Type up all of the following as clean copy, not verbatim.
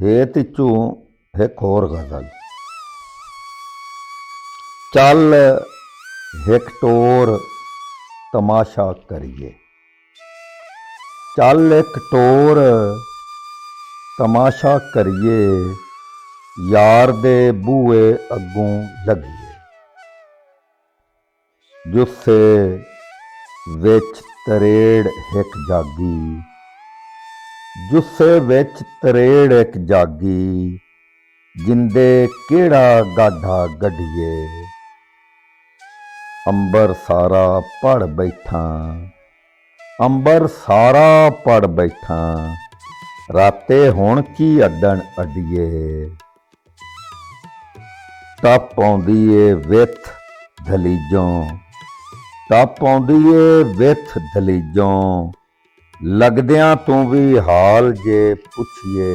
हेत चू एक होर गज़ल। चल एक टोर तमाशा करिए, चल एक टोर तमाशा करिए, यार दे बूए अगों लगिए। जुस्से विच तरेड़ एक जागी, जुस्से विच तरेड़ एक जागी, जिंदे केड़ा गाढ़ा गढ़िए। अंबर सारा पढ़ बैठा, अंबर सारा पढ़ बैठा, राते हुण की अड्डण अड्डिए। टप आउंदी ए विथ दलीजों, टप आउंदी ए विथ दलीजों, लगदियां तू भी हाल जे पुछिए।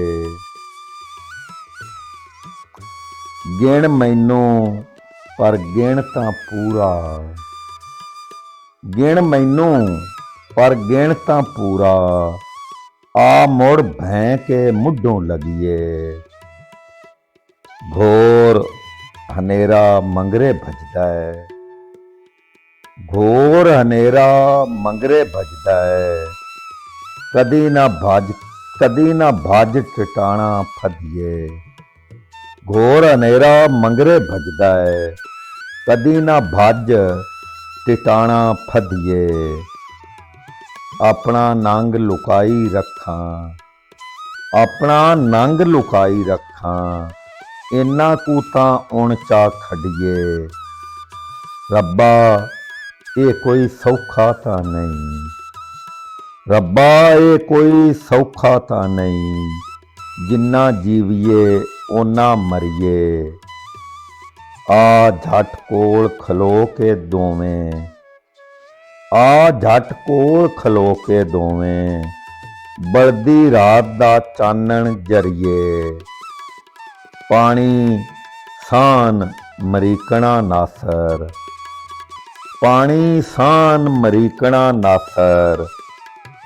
गिण मैनू पर गिण तां पूरा, गिण मैनू पर गिण तां पूरा, आ मुड़ भैं के मुढों लगिए। घोर हनेरा मंगरे भजदा है, घोर हनेरा मंगरे भजदा है, कदी ना भज टिटाणा फदिए। घोर हनेरा मंगरे भजदा है, कदी ना भज टिटाणा फदिए। अपना नंग लुकाई रखां, अपना नंग लुकाई रखां, इन्ना कू तां उण चा खड़िए। रब्बा ये कोई सौखा तां नहीं, रब्बा ये कोई सौखा तां नहीं, जिन्ना जीविए ओना मरिए। आ झट कोल खलो के दोवें, आ झट कोल खलो के दोवें, बलदी रात दा चानण जरिए। पानी सान मरीकणा नासर, पानी सान मरीकणा नासर,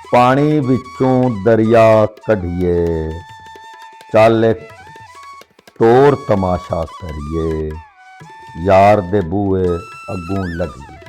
पानी विचों दरिया कढ़िए। चल एक टोर तमाशा करिए, यार दे बूए अगों लगिए।